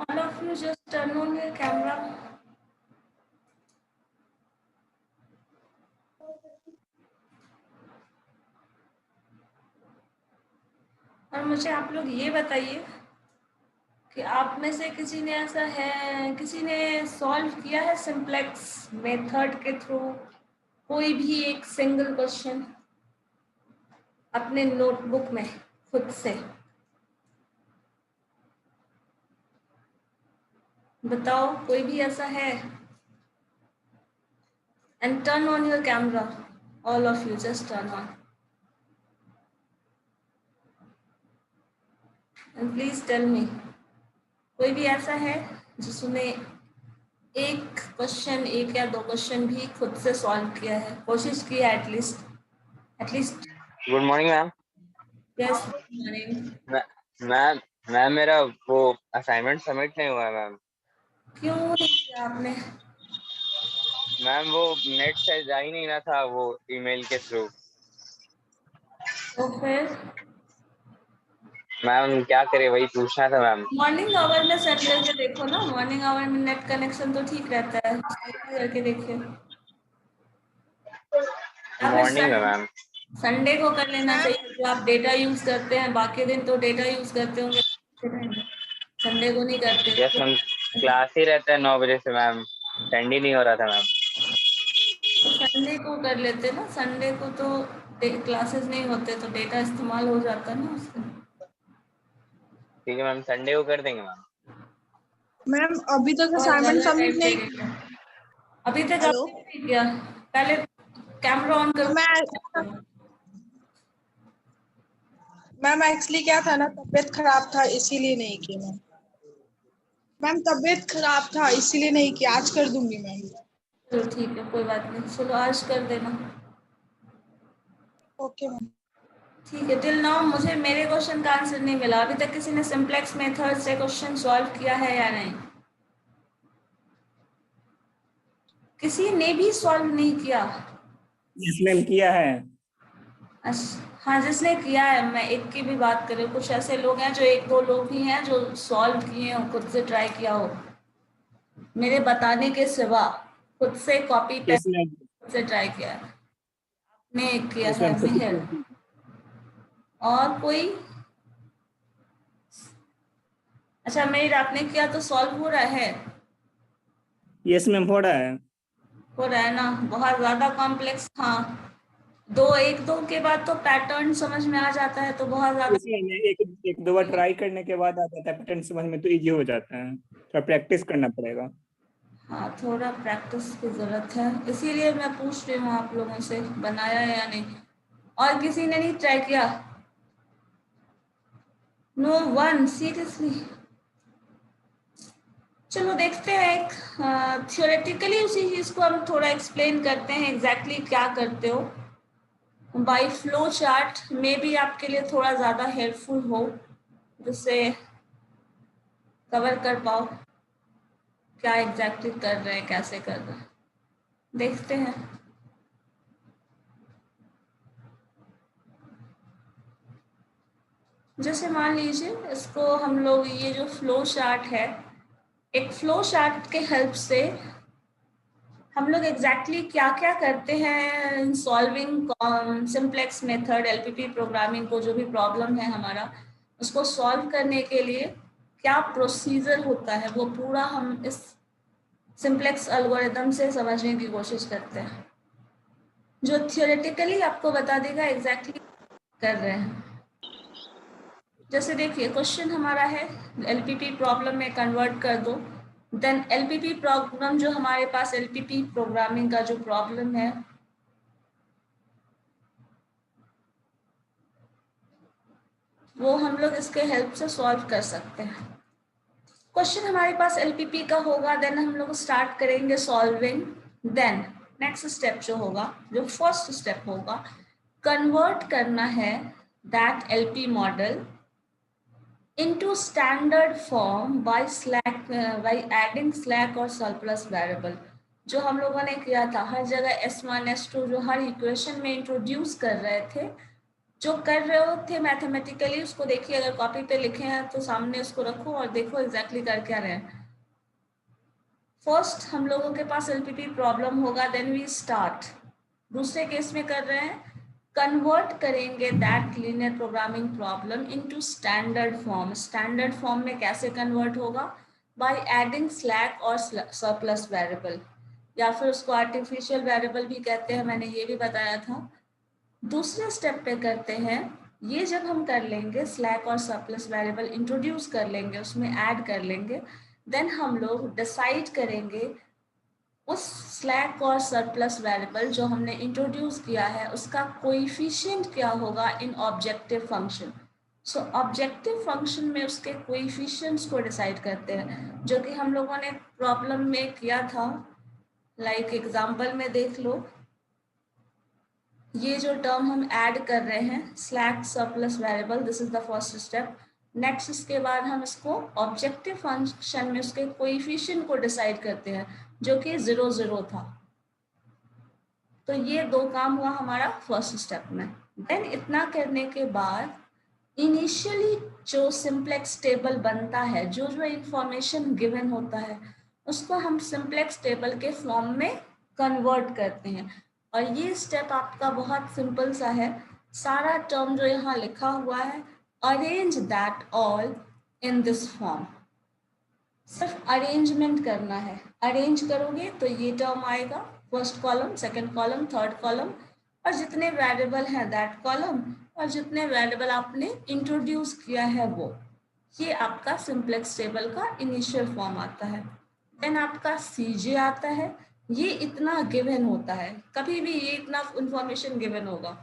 All of you just turn on your camera. और मुझे आप लोग ये बताइए कि आप में से किसी ने ऐसा है, किसी ने सॉल्व किया है सिंप्लेक्स मेथड के थ्रू कोई भी एक सिंगल क्वेश्चन अपने नोटबुक में खुद से? बताओ, कोई भी ऐसा है? And turn on your camera. All of you, just turn on. And please tell me, कोई भी ऐसा है जिसने एक क्वेश्चन, एक या दो क्वेश्चन भी खुद से सॉल्व किया है, कोशिश की है at least? Good morning ma'am. Yes, good morning. Ma'am मेरा वो असाइनमेंट सबमिट नहीं हुआ है मैम। क्यों नहीं किया आपने? मैम वो नेट से जा ही नहीं रहा था, वो ईमेल के थ्रू। तो फिर मैम क्या करे, वही पूछना था मैम। मॉर्निंग आवर में सेट करके देखो ना, मॉर्निंग आवर में नेट कनेक्शन तो ठीक रहता है, करके देखिए। मॉर्निंग में मैम। संडे को कर लेना चाहिए, जो आप डेटा यूज करते हैं, बाकी दिन तो डेटा यूज करते होंगे, संडे को नहीं करते। यस मैम, क्लास ही रहता है 9 बजे से मैम, अटेंड ही नहीं हो रहा था मैम। तो संडे को कर लेते ना, संडे को तो क्लासेस नहीं होते तो डेटा इस्तेमाल हो जाता ना उससे। ठीक है मैम, संडे को कर देंगे मैम। मैम अभी तक असाइनमेंट सबमिट नहीं। अभी तक हेलो आपने नहीं किया? पहले कैमरा ऑन करो। मैम एक्चुअली क्या था ना, तबीयत खराब था इसीलिए नहीं की मैम। मैम तबीयत खराब था इसीलिए नहीं की, आज कर दूंगी मैम। चलो ठीक है, कोई बात नहीं, चलो आज कर देना। Okay ma'am. ठीक है। टिल नाउ मुझे मेरे क्वेश्चन का आंसर नहीं मिला। अभी तक किसी ने सिंप्लेक्स मेथड से क्वेश्चन सॉल्व किया है या नहीं? किसी ने भी सॉल्व नहीं किया? जिसने किया है। हाँ, जिसने किया है, मैं एक की भी बात कर रही हूँ। कुछ ऐसे लोग हैं, जो एक दो लोग ही हैं जो सॉल्व किए हो, खुद से ट्राई किया हो, मेरे बताने के सिवा खुद से कॉपी पेस्ट खुद से ट्राई किया है। आपने किया है मेहर, और कोई? अच्छा मेहर, आपने किया तो सॉल्व हो रहा है? यस मैम, हो रहा है। हो रहा है ना? बहुत ज्यादा कॉम्प्लेक्स? हाँ, एक दो के बाद तो पैटर्न समझ में आ जाता है, तो बहुत ज्यादा एक दो बार ट्राई करने के बाद आ जाता है पैटर्न समझ में, तो इजी हो जाता है। थोड़ा प्रैक्टिस करना पड़ेगा। हाँ, थोड़ा प्रैक्टिस की जरूरत है, इसीलिए मैं पूछ रही हूँ आप लोगों से, बनाया है या नहीं। और किसी ने नहीं ट्राई किया? No one, seriously? चलो देखते हैं, एक थियोरेटिकली उसी चीज को हम थोड़ा एक्सप्लेन करते हैं, एग्जैक्टली क्या करते हो। बाय फ्लो चार्ट में भी आपके लिए थोड़ा ज्यादा हेल्पफुल हो, जिससे कवर कर पाओ क्या एग्जैक्टली कर रहे हैं, कैसे कर रहे हैं। देखते हैं। जैसे मान लीजिए इसको हम लोग, ये जो फ्लो चार्ट है, एक फ्लो चार्ट के हेल्प से हम लोग एग्जैक्टली क्या क्या करते हैं in solving simplex method, LPP programming को, जो भी प्रॉब्लम है हमारा, उसको सॉल्व करने के लिए क्या प्रोसीजर होता है, वो पूरा हम इस सिंप्लेक्स एल्गोरिथम से समझने की कोशिश करते हैं, जो थियोरेटिकली आपको बता देगा एग्जैक्टली कर रहे हैं। जैसे देखिए, क्वेश्चन हमारा है एलपीपी प्रॉब्लम में कन्वर्ट कर दो, देन एलपीपी प्रॉब्लम, जो हमारे पास एलपीपी प्रोग्रामिंग का जो प्रॉब्लम है, वो हम लोग इसके हेल्प से सॉल्व कर सकते हैं। क्वेश्चन हमारे पास एलपीपी का होगा, देन हम लोग स्टार्ट करेंगे सॉल्विंग। देन नेक्स्ट स्टेप जो होगा, जो फर्स्ट स्टेप होगा, कन्वर्ट करना है that LP model into standard form by adding slack और surplus variable, जो हम लोगों ने किया था। हर जगह S1 S2 जो हर इक्वेशन में इंट्रोड्यूस कर रहे थे, जो कर रहे हो थे मैथमेटिकली उसको देखिए, अगर कॉपी पे लिखे हैं तो सामने उसको रखो और देखो एग्जैक्टली कर क्या रहे हैं। फर्स्ट हम लोगों के पास एलपीपी प्रॉब्लम होगा, देन वी स्टार्ट। दूसरे केस में कर रहे हैं, कन्वर्ट करेंगे that linear programming problem into standard form. Standard form में कैसे कन्वर्ट होगा? बाय एडिंग स्लैक और सरप्लस वेरिएबल, या फिर उसको आर्टिफिशियल वेरिएबल भी कहते हैं, मैंने ये भी बताया था। दूसरे स्टेप पे करते हैं, ये जब हम कर लेंगे स्लैक और सरप्लस वेरिएबल इंट्रोड्यूस कर लेंगे, उसमें ऐड कर लेंगे, देन हम लोग डिसाइड करेंगे उस स्लैक और सरप्लस वेरिएबल जो हमने इंट्रोड्यूस किया है उसका कोएफिशिएंट क्या होगा in objective function. So objective function में उसके कोएफिशिएंट्स को डिसाइड करते हैं, जो कि हम लोगों ने प्रॉब्लम में किया था। लाइक एग्जांपल में देख लो, ये जो टर्म हम ऐड कर रहे हैं slack surplus variable, this is the first step. Next इसके बाद हम इसको ऑब्जेक्टिव फंक्शन में उसके कोएफिशिएंट को डिसाइड करते हैं, जो कि 0 0 था। तो ये दो काम हुआ हमारा फर्स्ट स्टेप में। देन इतना करने के बाद इनिशियली जो सिंप्लेक्स टेबल बनता है, जो जो इंफॉर्मेशन गिवन होता है उसको हम सिंप्लेक्स टेबल के फॉर्म में कन्वर्ट करते हैं। और ये स्टेप आपका बहुत सिंपल सा है। सारा टर्म जो यहाँ लिखा हुआ है, arrange that all in this form, सिर्फ अरेंजमेंट करना है। अरेंज करोगे तो ये टर्म आएगा, first column, second column, third column, और जितने वेरिएबल हैं दैट कॉलम, और जितने वेरिएबल आपने इंट्रोड्यूस किया है वो। ये आपका सिंप्लेक्स टेबल का इनिशियल फॉर्म आता है। देन आपका सीजे आता है, ये इतना गिवन होता है, कभी भी ये इतना इंफॉर्मेशन गिवन होगा।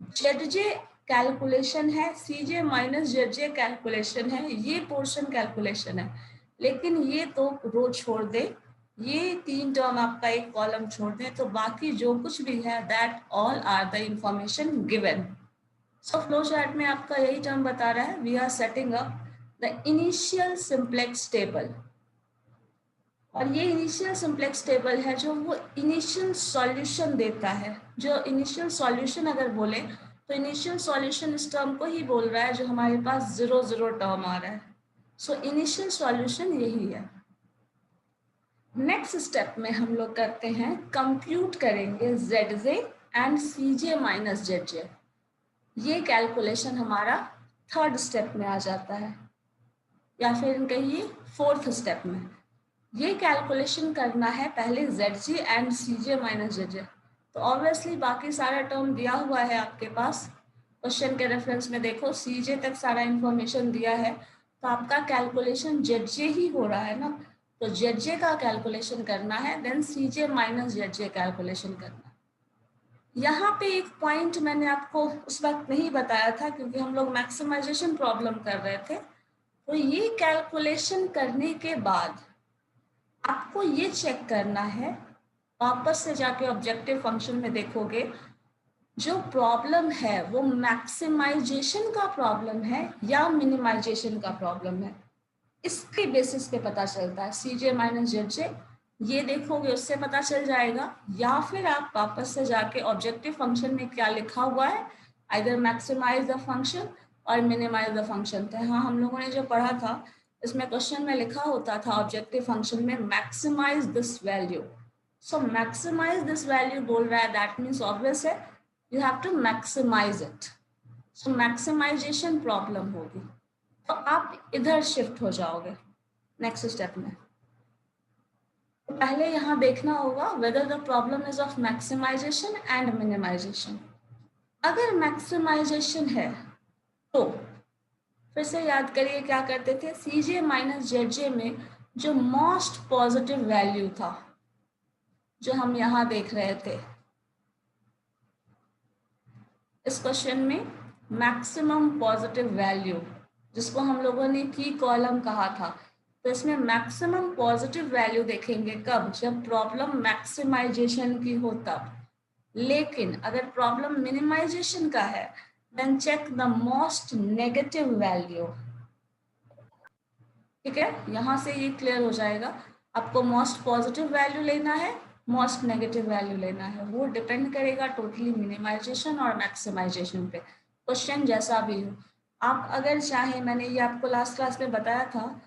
जेडजे कैलकुलेशन है, सीजे माइनस जेडजे कैलकुलेशन है, ये पोर्शन कैलकुलेशन है, लेकिन ये तो रो छोड़ दे, ये तीन टर्म आपका एक कॉलम छोड़ दे, तो बाकी जो कुछ भी है that all are the information given. So flow chart में आपका यही टर्म बता रहा है, we are setting up the initial simplex table. और ये इनिशियल सिंप्लेक्स टेबल है जो वो इनिशियल सॉल्यूशन देता है। जो इनिशियल सॉल्यूशन अगर बोले तो इनिशियल सॉल्यूशन इस टर्म को ही बोल रहा है जो हमारे पास 0 0 टर्म आ रहा है। सो इनिशियल सॉल्यूशन यही है। नेक्स्ट स्टेप में हम लोग करते हैं, कंप्यूट करेंगे ZJ and CJ minus ZJ। ये कैलकुलेशन हमारा थर्ड स्टेप में आ जाता है, या फिर कहिए फोर्थ स्टेप में। ये कैलकुलेशन करना है पहले ZJ and CJ minus ZJ। तो ऑब्वियसली बाकी सारा टर्म दिया हुआ है आपके पास, क्वेश्चन के रेफरेंस में देखो CJ तक सारा इंफॉर्मेशन दिया है, तो आपका कैलकुलेशन ZJ ही हो रहा है ना, तो ZJ का कैलकुलेशन करना है, then CJ minus ZJ calculation करना। यहाँ पे एक पॉइंट मैंने आपको उस वक्त नहीं बताया था क्योंकि हम लोग मैक्सिमाइजेशन प्रॉब्लम कर रहे थे। तो ये कैलकुलेशन करने के बाद आपको ये चेक करना है, वापस से जाके ऑब्जेक्टिव फंक्शन में देखोगे जो प्रॉब्लम है वो मैक्सिमाइजेशन का प्रॉब्लम है या मिनिमाइजेशन का प्रॉब्लम है, इसके बेसिस पे पता चलता है। CJ माइनस ZJ ये देखोगे उससे पता चल जाएगा, या फिर आप वापस से जाके ऑब्जेक्टिव फंक्शन में क्या लिखा हुआ है, आइदर मैक्सिमाइज द फंक्शन और मिनिमाइज द फंक्शन। तो हाँ, हम लोगों ने जो पढ़ा था इसमें क्वेश्चन में लिखा होता था ऑब्जेक्टिव फंक्शन में maximize this value. So maximize this value बोल रहा है, दैट मीन्स ऑब्वियस है you have to maximize it. So maximization problem होगी, तो आप इधर शिफ्ट हो जाओगे नेक्स्ट स्टेप में। तो पहले यहाँ देखना होगा whether the problem is of maximization and minimization. अगर मैक्सिमाइजेशन है तो फिर से याद करिए क्या करते थे, CJ माइनस ZJ में जो मोस्ट पॉजिटिव वैल्यू था जो हम यहाँ देख रहे थे, इस क्वेश्चन में मैक्सिमम पॉजिटिव वैल्यू जिसको हम लोगों ने की कॉलम कहा था, तो इसमें मैक्सिमम पॉजिटिव वैल्यू देखेंगे कब, जब प्रॉब्लम मैक्सिमाइजेशन की हो तब। लेकिन अगर प्रॉब्लम मिनिमाइजेशन का है then check the most negative value। ठीक है, यहां से ये क्लियर हो जाएगा आपको मोस्ट पॉजिटिव वैल्यू लेना है, मोस्ट नेगेटिव वैल्यू लेना है, वो डिपेंड करेगा टोटली मिनिमाइजेशन और मैक्सिमाइजेशन पे। क्वेश्चन जैसा भी हो। आप अगर चाहें, मैंने ये आपको लास्ट क्लास में बताया था,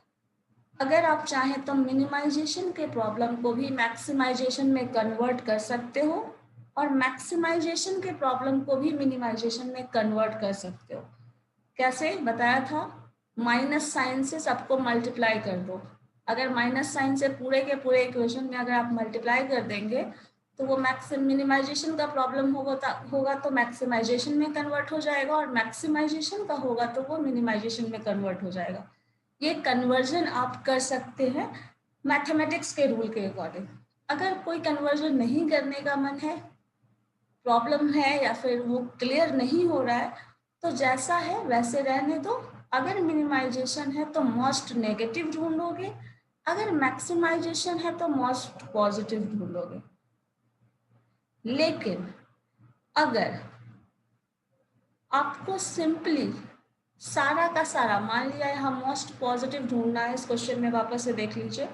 अगर आप चाहें तो मिनिमाइजेशन के प्रॉब्लम को भी मैक्सिमाइजेशन में कन्वर्ट कर सकते हो और मैक्सिमाइजेशन के प्रॉब्लम को भी मिनिमाइजेशन में कन्वर्ट कर सकते हो। कैसे बताया था? माइनस साइन से सबको मल्टीप्लाई कर दो। अगर माइनस साइन से पूरे के पूरे इक्वेशन में अगर आप मल्टीप्लाई कर देंगे तो वो मिनिमाइजेशन का प्रॉब्लम होगा तो मैक्सिमाइजेशन में कन्वर्ट हो जाएगा, और मैक्सिमाइजेशन का होगा तो वो मिनिमाइजेशन में कन्वर्ट हो जाएगा। ये कन्वर्जन आप कर सकते हैं मैथमेटिक्स के रूल के अकॉर्डिंग। अगर कोई कन्वर्जन नहीं करने का मन है, प्रॉब्लम है या फिर वो क्लियर नहीं हो रहा है, तो जैसा है वैसे रहने दो। अगर मिनिमाइजेशन है तो मोस्ट नेगेटिव ढूंढोगे, अगर मैक्सिमाइजेशन है तो मोस्ट पॉजिटिव ढूंढोगे। लेकिन अगर आपको सिंपली सारा का सारा, मान लिया यहाँ मोस्ट पॉजिटिव ढूंढना है, इस क्वेश्चन में वापस से देख लीजिए,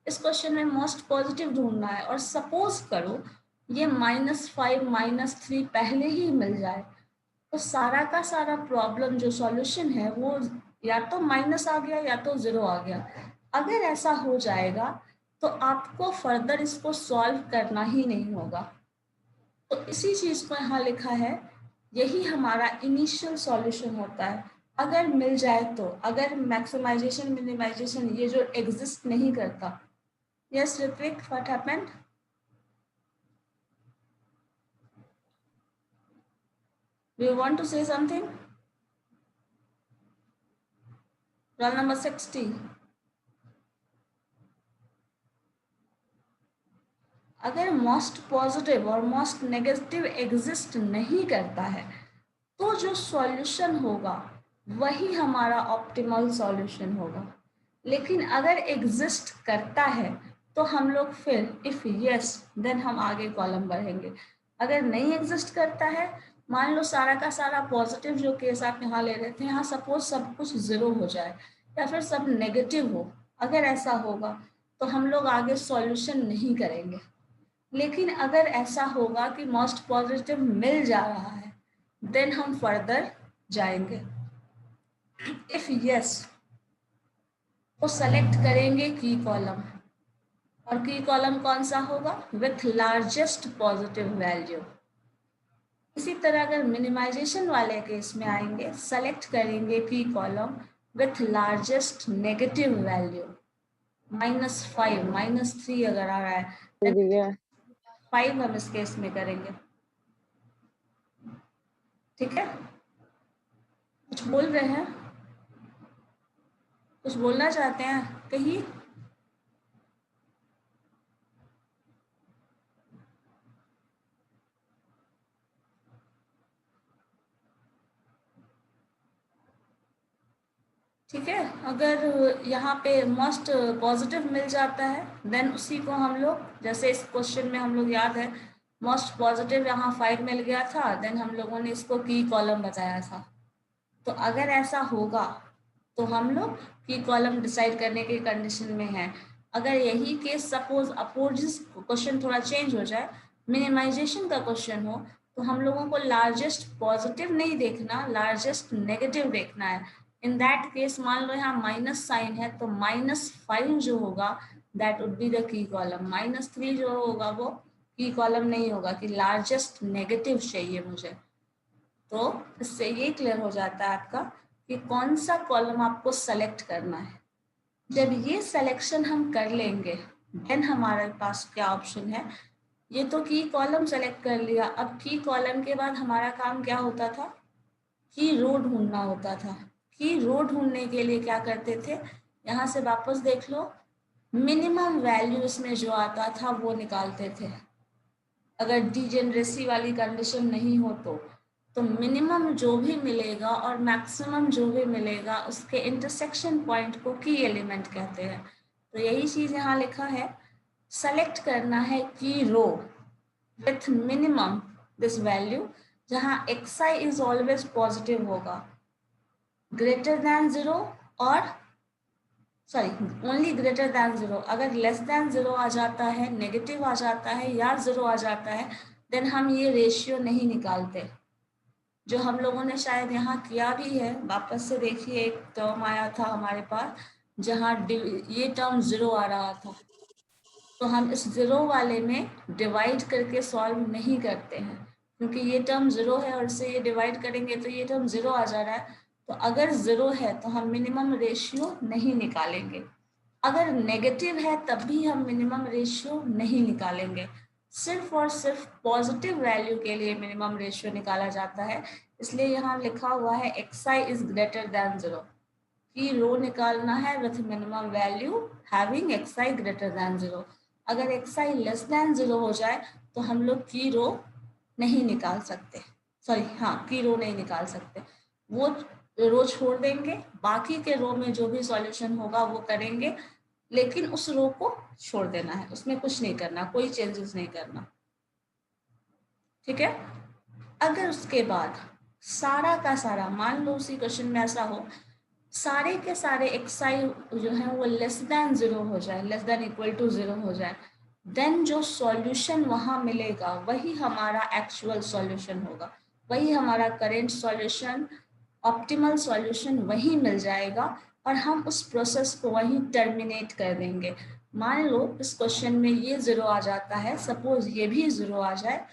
इस क्वेश्चन में मोस्ट पॉजिटिव ढूंढना है और सपोज करो ये -5 -3 पहले ही मिल जाए, तो सारा का सारा प्रॉब्लम जो सॉल्यूशन है वो या तो माइनस आ गया या तो 0 आ गया। अगर ऐसा हो जाएगा तो आपको फर्दर इसको सॉल्व करना ही नहीं होगा। तो इसी चीज को यहाँ लिखा है, यही हमारा इनिशियल सॉल्यूशन होता है। अगर मिल जाए तो, अगर मैक्सिमाइजेशन मिनिमाइजेशन ये जो एग्जिस्ट नहीं करता। Yes Ritwik, what happened? Do you want to say something? Roll number 60. अगर मोस्ट पॉजिटिव और मोस्ट नेगेटिव एग्जिस्ट नहीं करता है तो जो सॉल्यूशन होगा वही हमारा ऑप्टिमल सॉल्यूशन होगा। लेकिन अगर एग्जिस्ट करता है तो हम लोग फिर इफ यस देन हम आगे कॉलम बढ़ेंगे। अगर नहीं एग्जिस्ट करता है, मान लो सारा का सारा पॉजिटिव जो केस आप यहाँ ले रहे थे, यहाँ सपोज सब कुछ 0 हो जाए या फिर सब नेगेटिव हो, अगर ऐसा होगा तो हम लोग आगे सॉल्यूशन नहीं करेंगे। लेकिन अगर ऐसा होगा कि मोस्ट पॉजिटिव मिल जा रहा है देन हम फर्दर जाएंगे। इफ यस तो सेलेक्ट करेंगे की कॉलम, और की कॉलम कौन सा होगा? With largest positive value. इसी तरह अगर मिनिमाइजेशन वाले केस में आएंगे, सेलेक्ट करेंगे की column with largest negative value. -5 -3 अगर आ रहा है 5 हम इस केस में करेंगे। ठीक है, कुछ बोल रहे हैं, कुछ बोलना चाहते हैं, कहिए। ठीक है, अगर यहाँ पे मोस्ट पॉजिटिव मिल जाता है देन उसी को हम लोग, जैसे इस क्वेश्चन में हम लोग याद है मोस्ट पॉजिटिव यहाँ 5 मिल गया था, देन हम लोगों ने इसको की कॉलम बताया था। तो अगर ऐसा होगा तो हम लोग की कॉलम डिसाइड करने की कंडीशन में है। अगर यही केस सपोज अपोजिट क्वेश्चन थोड़ा चेंज हो जाए, मिनिमाइजेशन का क्वेश्चन हो, तो हम लोगों को लार्जेस्ट पॉजिटिव नहीं देखना, लार्जेस्ट नेगेटिव देखना है। इन दैट केस मान लो यहाँ माइनस साइन है तो -5 जो होगा that would be the key column. -3 जो होगा वो की कॉलम नहीं होगा कि लार्जेस्ट नेगेटिव चाहिए मुझे। तो इससे ये क्लियर हो जाता है आपका कि कौन सा कॉलम आपको सेलेक्ट करना है। जब ये सिलेक्शन हम कर लेंगे देन हमारे पास क्या ऑप्शन है, ये तो की कॉलम सेलेक्ट कर लिया। अब की कॉलम के बाद हमारा काम क्या होता था? की रो ढूंढना होता था। की रो ढूंढने के लिए क्या करते थे, यहाँ से वापस देख लो, मिनिमम वैल्यू इसमें जो आता था वो निकालते थे। अगर डिजेनरेसी वाली कंडीशन नहीं हो तो मिनिमम जो भी मिलेगा और मैक्सिमम जो भी मिलेगा उसके इंटरसेक्शन पॉइंट को की एलिमेंट कहते हैं। तो यही चीज यहाँ लिखा है, सेलेक्ट करना है की row with minimum this value, जहाँ xi इज ऑलवेज पॉजिटिव होगा, ग्रेटर देन 0 और ओनली ग्रेटर देन 0। अगर लेस देन 0 आ जाता है, नेगेटिव आ जाता है या 0 आ जाता है देन हम ये रेशियो नहीं निकालते। जो हम लोगों ने शायद यहाँ किया भी है। वापस से देखिए, एक टर्म आया था हमारे पास जहाँ ये टर्म 0 आ रहा था, तो हम इस 0 वाले में डिवाइड करके सॉल्व नहीं करते हैं, क्योंकि ये टर्म 0 है और इससे ये डिवाइड करेंगे तो ये टर्म 0 आ जा रहा है। तो अगर 0 है तो हम मिनिमम रेशियो नहीं निकालेंगे, अगर नेगेटिव है तब भी हम मिनिमम रेशियो नहीं निकालेंगे। सिर्फ और सिर्फ पॉजिटिव वैल्यू के लिए मिनिमम रेशियो निकाला जाता है। इसलिए यहाँ लिखा हुआ है xi इज ग्रेटर देन 0, की रो निकालना है with minimum value having xi greater than 0। अगर xi लेस देन 0 हो जाए तो हम लोग की रो नहीं निकाल सकते, सॉरी हाँ, की रो नहीं निकाल सकते, वो रो छोड़ देंगे। बाकी के रो में जो भी सॉल्यूशन होगा वो करेंगे, लेकिन उस रो को छोड़ देना है, उसमें कुछ नहीं करना, कोई चेंजेस नहीं करना, ठीक है। अगर उसके बाद सारा का सारा, मान लो उसी क्वेश्चन में ऐसा हो, सारे के सारे xi जो है वो लेस देन 0 हो जाए, लेस देन इक्वल टू 0 हो जाए, देन जो सॉल्यूशन वहां मिलेगा वही हमारा एक्चुअल सॉल्यूशन होगा, वही हमारा करेंट सॉल्यूशन, ऑप्टिमल सॉल्यूशन वही मिल जाएगा और हम उस प्रोसेस को वही टर्मिनेट कर देंगे। मान लो इस क्वेश्चन में ये 0 आ जाता है, सपोज ये भी 0 आ जाए,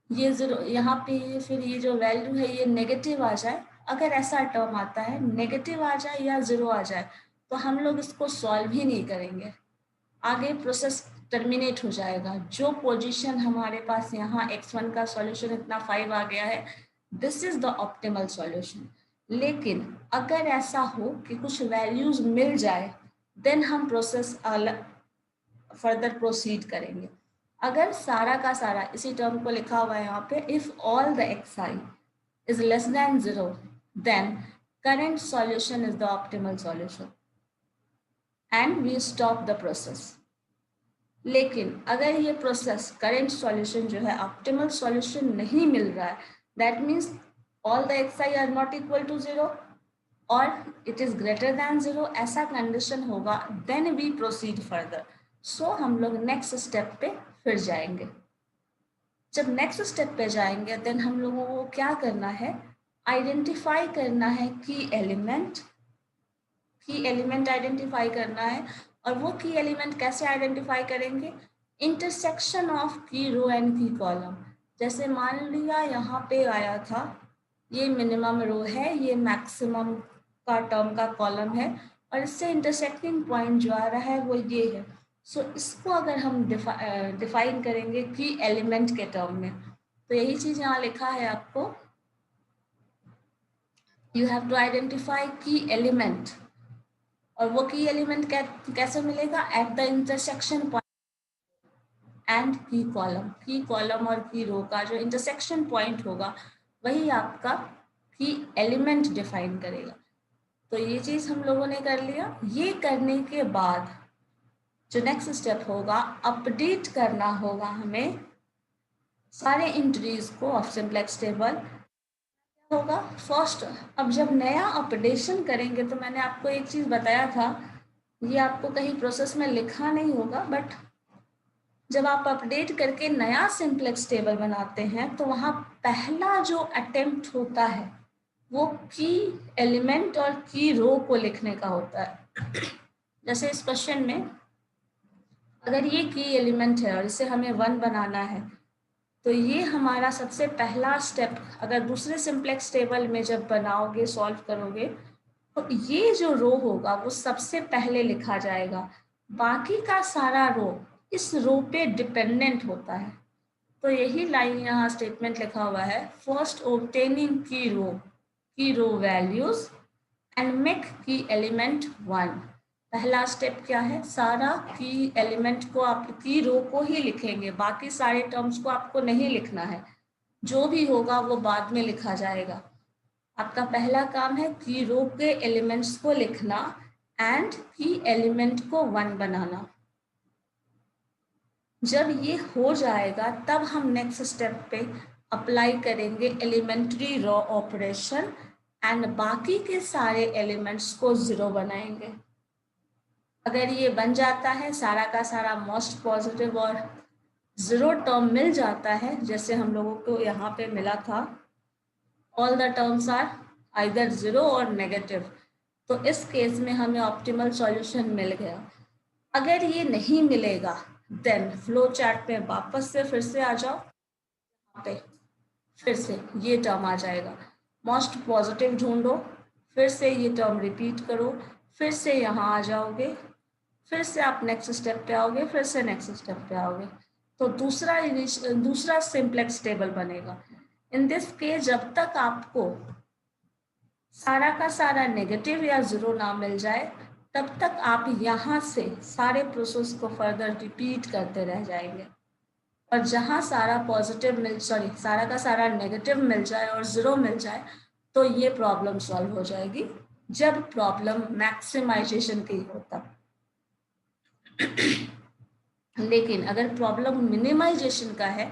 ये 0 यहाँ पे, फिर ये जो वैल्यू है ये नेगेटिव आ जाए, अगर ऐसा टर्म आता है नेगेटिव आ जाए या 0 आ जाए तो हम लोग इसको सॉल्व ही नहीं करेंगे, आगे प्रोसेस टर्मिनेट हो जाएगा। जो पोजीशन हमारे पास यहाँ x1 का सॉल्यूशन इतना 5 आ गया है, this is the optimal solution. लेकिन अगर ऐसा हो कि कुछ वैल्यूज मिल जाए, देन हम प्रोसेस फर्दर प्रोसीड करेंगे। अगर सारा का सारा, इसी टर्म को लिखा हुआ है यहाँ पे, if all the xi is less than 0, then current solution is the optimal solution and we stop the process। लेकिन अगर ये प्रोसेस करेंट सॉल्यूशन जो है ऑप्टिमल सॉल्यूशन नहीं मिल रहा है, that means all the xi are not equal to 0 और इट इज ग्रेटर देन 0, ऐसा कंडीशन होगा, देन वी प्रोसीड फर्दर। सो हम लोग नेक्स्ट स्टेप पे फिर जाएंगे। जब नेक्स्ट स्टेप पे जाएंगे देन हम लोगों को क्या करना है, आइडेंटिफाई करना है की एलिमेंट आइडेंटिफाई करना है। और वो की एलिमेंट कैसे आइडेंटिफाई करेंगे, इंटरसेक्शन ऑफ की रो एंड की कॉलम। जैसे मान लिया यहाँ पे आया था, ये मिनिमम रो है, ये मैक्सिमम का टर्म का कॉलम है और इससे इंटरसेक्टिंग पॉइंट जो आ रहा है वो ये है। सो इसको अगर हम डिफाइन करेंगे की एलिमेंट के टर्म में, तो यही चीज यहाँ लिखा है आपको, यू हैव टू आइडेंटिफाई की एलिमेंट। और वो की एलिमेंट कैसे मिलेगा, at the intersection point and की कॉलम और की रो का जो इंटरसेक्शन पॉइंट होगा वही आपका की एलिमेंट डिफाइन करेगा। तो ये चीज हम लोगों ने कर लिया। ये करने के बाद जो नेक्स्ट स्टेप होगा, अपडेट करना होगा हमें सारे एंट्रीज को ऑफ सिंप्लेक्स टेबल। होगा फर्स्ट, अब जब नया अपडेशन करेंगे तो मैंने आपको एक चीज बताया था, ये आपको कहीं प्रोसेस में लिखा नहीं होगा, बट जब आप अपडेट करके नया सिंप्लेक्स टेबल बनाते हैं तो वहाँ पहला जो अटेम्प्ट होता है वो की एलिमेंट और की रो को लिखने का होता है। जैसे इस क्वेश्चन में अगर ये की एलिमेंट है और इसे हमें 1 बनाना है, तो ये हमारा सबसे पहला स्टेप, अगर दूसरे सिंप्लेक्स टेबल में जब बनाओगे, सॉल्व करोगे, तो ये जो रो होगा वो सबसे पहले लिखा जाएगा, बाकी का सारा रो इस रो पे डिपेंडेंट होता है। तो यही लाइन यहाँ स्टेटमेंट लिखा हुआ है, फर्स्ट ऑब्टेनिंग की रो वैल्यूज एंड मेक की एलिमेंट 1। पहला स्टेप क्या है, सारा की एलिमेंट को आप की रो को ही लिखेंगे, बाकी सारे टर्म्स को आपको नहीं लिखना है, जो भी होगा वो बाद में लिखा जाएगा। आपका पहला काम है की रो के एलिमेंट्स को लिखना एंड की एलिमेंट को 1 बनाना। जब ये हो जाएगा तब हम नेक्स्ट स्टेप पे अप्लाई करेंगे एलिमेंट्री रो ऑपरेशन एंड बाकी के सारे एलिमेंट्स को 0 बनाएंगे। अगर ये बन जाता है, सारा का सारा मोस्ट पॉजिटिव और 0 टर्म मिल जाता है, जैसे हम लोगों को यहाँ पे मिला था, all the terms are either 0 और नेगेटिव, तो इस केस में हमें ऑप्टिमल सॉल्यूशन मिल गया। अगर ये नहीं मिलेगा देन फ्लो चार्ट पे वापस से फिर से आ जाओ, पे फिर से ये टर्म आ जाएगा, मोस्ट पॉजिटिव ढूंढो, फिर से ये टर्म रिपीट करो, फिर से यहाँ आ जाओगे, फिर से आप नेक्स्ट स्टेप पे आओगे, फिर से नेक्स्ट स्टेप पे आओगे, तो दूसरा सिंप्लेक्स टेबल बनेगा। इन दिस केस जब तक आपको सारा का सारा नेगेटिव या 0 ना मिल जाए तब तक आप यहाँ से सारे प्रोसेस को फर्दर रिपीट करते रह जाएंगे, और जहाँ सारा सारा का सारा नेगेटिव मिल जाए और 0 मिल जाए तो ये प्रॉब्लम सॉल्व हो जाएगी, जब प्रॉब्लम मैक्सिमाइजेशन की हो तब। लेकिन अगर प्रॉब्लम मिनिमाइजेशन का है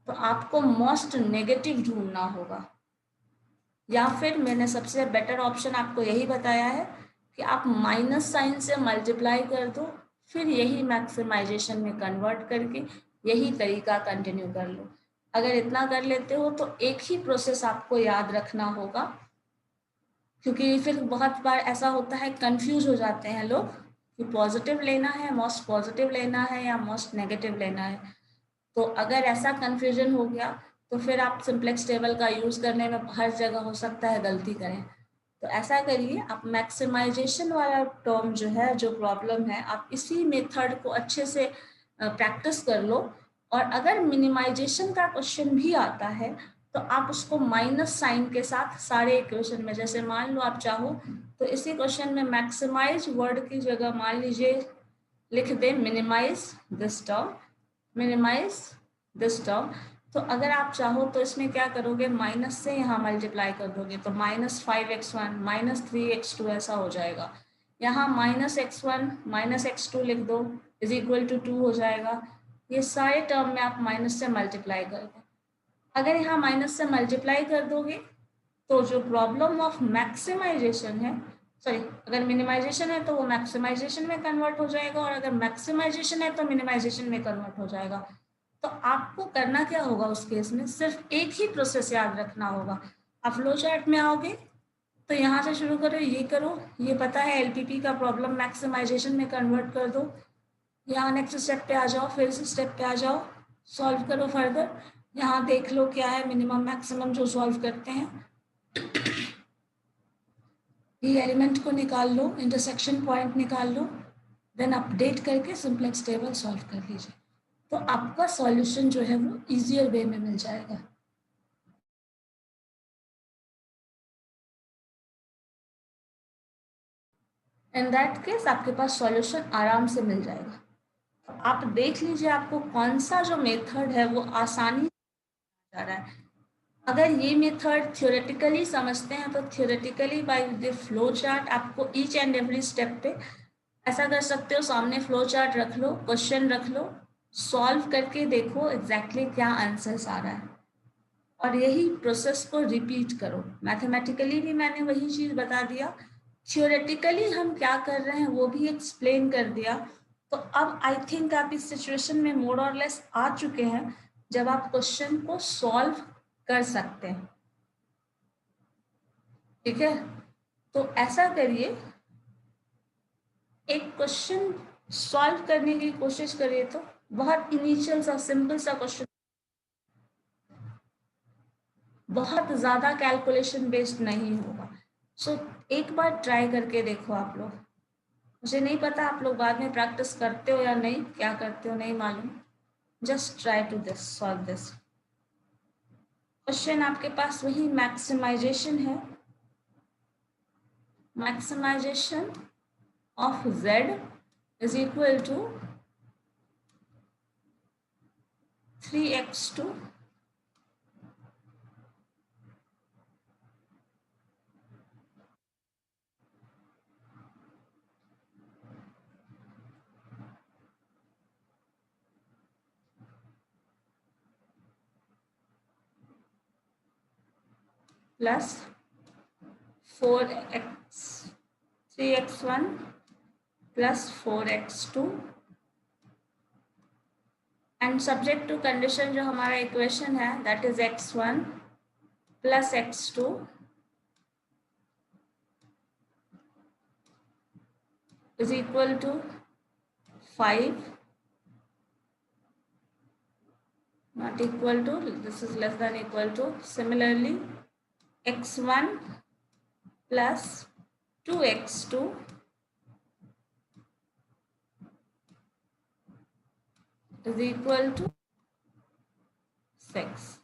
तो आपको मोस्ट नेगेटिव ढूंढना होगा, या फिर मैंने सबसे बेटर ऑप्शन आपको यही बताया है कि आप माइनस साइन से मल्टीप्लाई कर दो, फिर यही मैक्सिमाइजेशन में कन्वर्ट करके यही तरीका कंटिन्यू कर लो। अगर इतना कर लेते हो तो एक ही प्रोसेस आपको याद रखना होगा, क्योंकि फिर बहुत बार ऐसा होता है कंफ्यूज हो जाते हैं लोग कि पॉजिटिव लेना है, मोस्ट पॉजिटिव लेना है या मोस्ट नेगेटिव लेना है। तो अगर ऐसा कंफ्यूजन हो गया तो फिर आप सिंप्लेक्स टेबल का यूज़ करने में हर जगह हो सकता है गलती करें। तो ऐसा करिए, आप मैक्सिमाइजेशन वाला टर्म जो है, जो प्रॉब्लम है, आप इसी मेथड को अच्छे से प्रैक्टिस कर लो, और अगर मिनिमाइजेशन का क्वेश्चन भी आता है तो आप उसको माइनस साइन के साथ सारे इक्वेशन में, जैसे मान लो आप चाहो तो इसी क्वेश्चन में मैक्सिमाइज वर्ड की जगह मान लीजिए लिख दें minimize this term, minimize this term. तो अगर आप चाहो तो इसमें क्या करोगे, माइनस से यहाँ मल्टीप्लाई कर दोगे तो -5x1 -3x2 ऐसा हो जाएगा। यहाँ -x1 -x2 लिख दो इज इक्वल टू 2 हो जाएगा। ये सारे टर्म में आप माइनस से मल्टीप्लाई कर दो। अगर यहाँ माइनस से मल्टीप्लाई कर दोगे तो जो प्रॉब्लम ऑफ मैक्सिमाइजेशन है, सॉरी अगर मिनिमाइजेशन है तो वो मैक्सिमाइजेशन में कन्वर्ट हो जाएगा, और अगर मैक्सिमाइजेशन है तो मिनिमाइजेशन में कन्वर्ट हो जाएगा। तो आपको करना क्या होगा उस केस में, सिर्फ एक ही प्रोसेस याद रखना होगा। आप फ्लो चार्ट में आओगे तो यहाँ से शुरू करो, ये करो, ये पता है एलपीपी का प्रॉब्लम मैक्सिमाइजेशन में कन्वर्ट कर दो, यहाँ नेक्स्ट स्टेप पे आ जाओ, फिर से स्टेप पे आ जाओ, सॉल्व करो फर्दर, यहाँ देख लो क्या है मिनिमम मैक्सिमम जो सॉल्व करते हैं, ये एलिमेंट को निकाल लो, इंटरसेक्शन पॉइंट निकाल लो, देन अपडेट करके सिंप्लेक्स टेबल सॉल्व कर लीजिए, तो आपका सॉल्यूशन जो है वो इजियर वे में मिल जाएगा। इन दैट केस आपके पास सॉल्यूशन आराम से मिल जाएगा। तो आप देख लीजिए आपको कौन सा जो मेथड है वो आसानी से जा रहा है। अगर ये मेथड थियोरेटिकली समझते हैं तो theoretically by the flow chart आपको ईच एंड एवरी स्टेप पे ऐसा कर सकते हो, सामने फ्लो चार्ट रख लो, क्वेश्चन रख लो, सॉल्व करके देखो एग्जैक्टली क्या आंसर्स आ रहा है, और यही प्रोसेस को रिपीट करो। मैथमेटिकली भी मैंने वही चीज़ बता दिया, थियोरेटिकली हम क्या कर रहे हैं वो भी एक्सप्लेन कर दिया। तो अब आई थिंक आप इस सिचुएशन में मोर और लेस आ चुके हैं जब आप क्वेश्चन को सॉल्व कर सकते हैं। ठीक है, तो ऐसा करिए, एक क्वेश्चन सॉल्व करने की कोशिश करिए, तो बहुत इनिशियल सा सिंपल सा क्वेश्चन, बहुत ज़्यादा कैलकुलेशन बेस्ड नहीं होगा। सो एक बार ट्राई करके देखो आप लोग। मुझे नहीं पता आप लोग बाद में प्रैक्टिस करते हो या नहीं, क्या करते हो नहीं मालूम, just try to this solve this question. आपके पास वही मैक्सिमाइजेशन है, maximization of z is equal to 3x2 plus 3x1 plus 4x2 and subject to condition जो हमारा इक्वेशन है that is x1 plus x2 is equal to 5, not equal to, this is less than equal to. Similarly, x1 plus 2x2 is equal to 6.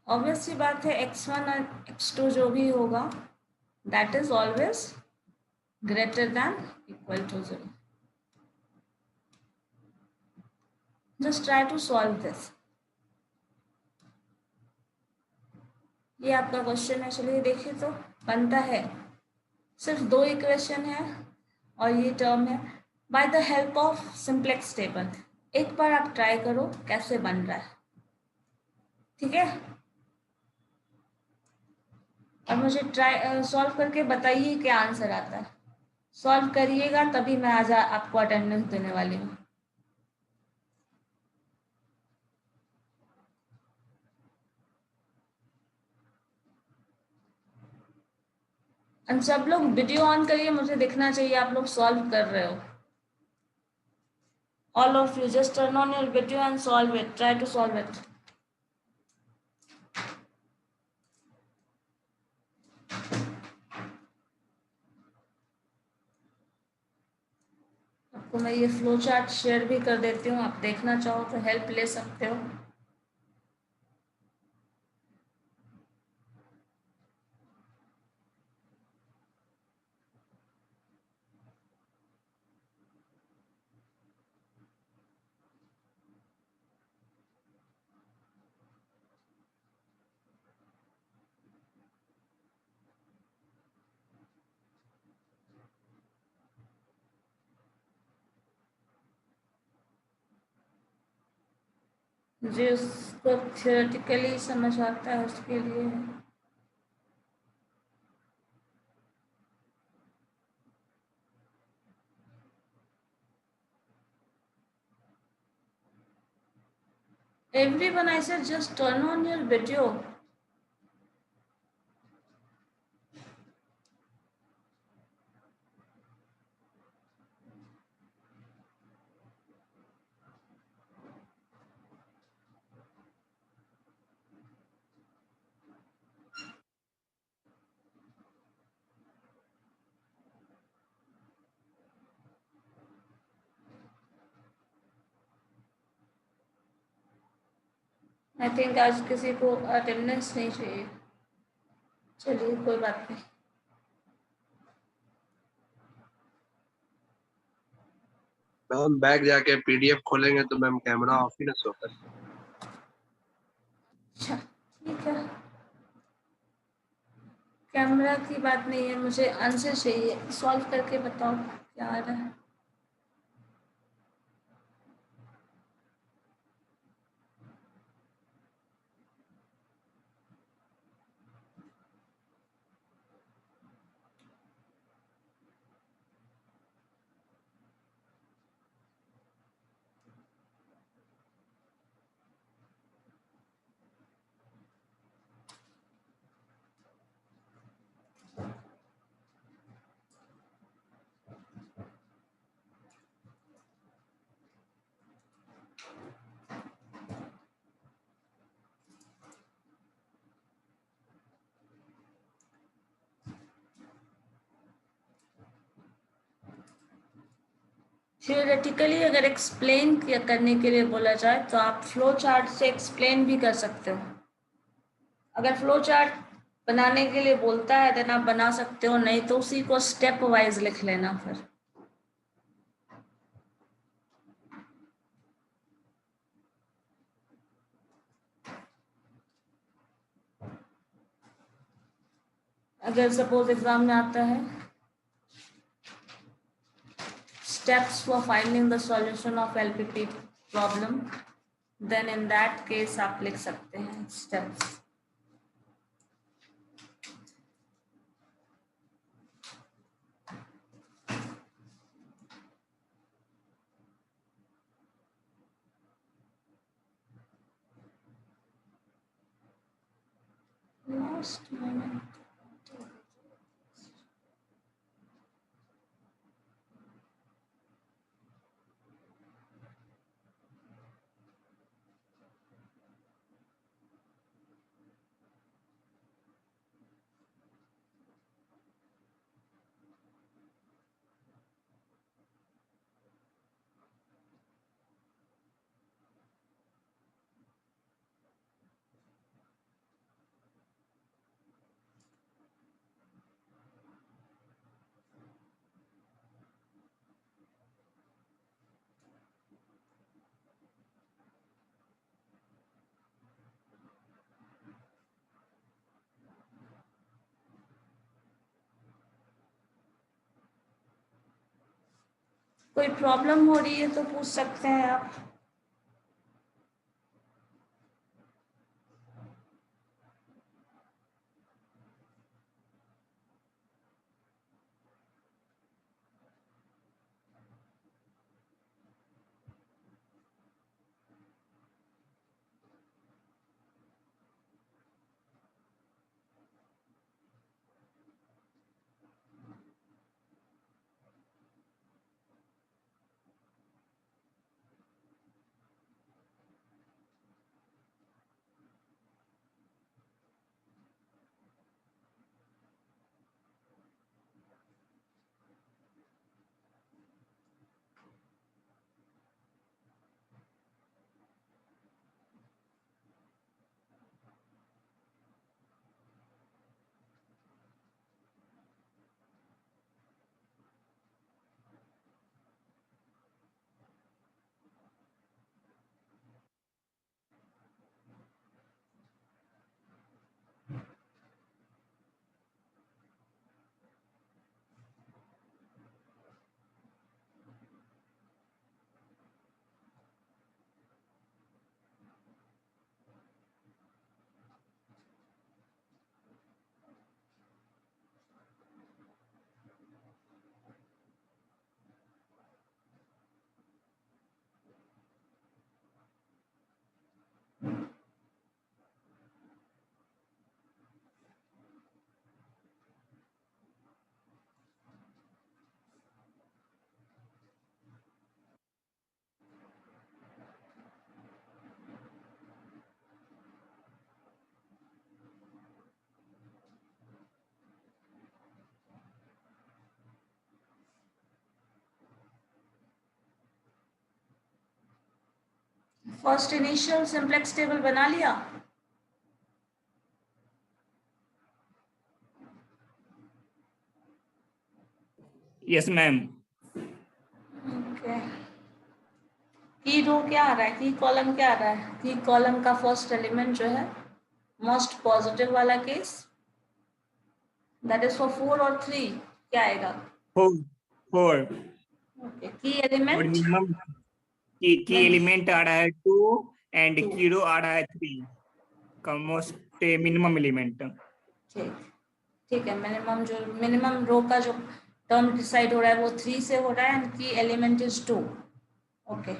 Obvious सी बात है, x1 और x2 जो भी होगा that is always greater than equal to 0. Just try to solve this. ये आपका question है। चलिए देखिए, तो बनता है, सिर्फ 2 इक्वेशन है और ये टर्म है। By the help of simplex table एक बार आप ट्राई करो कैसे बन रहा है, ठीक है? और मुझे ट्राई सॉल्व करके बताइए क्या आंसर आता है। सॉल्व करिएगा तभी मैं आज आपको अटेंडेंस देने वाली हूँ। सब लोग वीडियो ऑन करिए, मुझे दिखना चाहिए आप लोग सॉल्व कर रहे हो। All of you just turn on your video and solve it. Try to solve it. आपको मैं ये फ्लो चार्ट शेयर भी कर देती हूँ, आप देखना चाहो तो हेल्प ले सकते हो। जो उसको थियोरेटिकली समझ आता है उसके लिए है। Everyone, I said just turn on your video. I think आज किसी को अटेंडेंस नहीं चाहिए। चलिए कोई बात नहीं। मैम बैग जाके पीडीएफ खोलेंगे तो मैम कैमरा ऑफ ही ना शो कर। अच्छा ठीक है, कैमरा की बात नहीं है, मुझे आंसर चाहिए। सॉल्व करके बताओ क्या आ रहा है। थियोरेटिकली अगर एक्सप्लेन करने के लिए बोला जाए तो आप फ्लो चार्ट से एक्सप्लेन भी कर सकते हो। अगर फ्लो चार्ट बनाने के लिए बोलता है देन आप बना सकते हो, नहीं तो उसी को स्टेप वाइज लिख लेना। फिर अगर सपोज एग्जाम में आता है steps for finding the solution of LPP problem, then in that case आप लिख सकते हैं steps। Just a moment. कोई प्रॉब्लम हो रही है तो पूछ सकते हैं आप। फर्स्ट इनिशियल सिंप्लेक्स टेबल बना लिया? Yes ma'am. ओके। की रो क्या आ रहा है, की कॉलम क्या आ रहा है? की कॉलम का फर्स्ट एलिमेंट जो है मोस्ट पॉजिटिव वाला केस, दैट इज फॉर 4 और 3, क्या आएगा? 4 4 ओके। की और एलिमेंट मिनिमम की एलिमेंट आ रहा है 2 एंड की रो आ रहा है 3 का मोस्ट मिनिमम एलिमेंट। ठीक ठीक है। मिनिमम रो का जो टर्म डिसाइड हो रहा है वो 3 से हो रहा है एंड की एलिमेंट इज 2। ओके,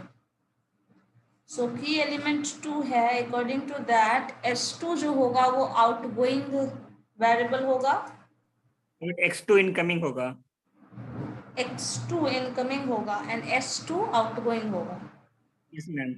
सो की एलिमेंट 2 है। अकॉर्डिंग टू दैट S2 जो होगा वो आउटगोइंग वेरिएबल होगा, और x2 इनकमिंग होगा। X2 इनकमिंग होगा एंड S2 आउटगोइंग होगा। Yes ma'am.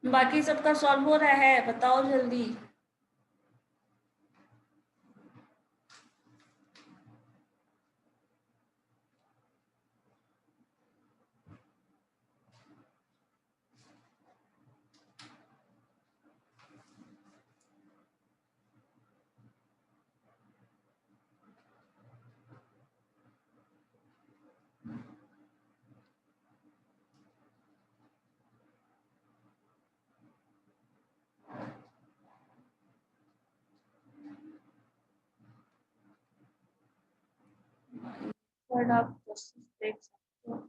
बाकी सबका सॉल्व हो रहा है, बताओ जल्दी। पर आप क्वेश्चन देख सकते हो।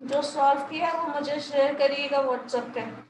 जो सॉल्व किया वो मुझे शेयर करिएगा व्हाट्सएप पे।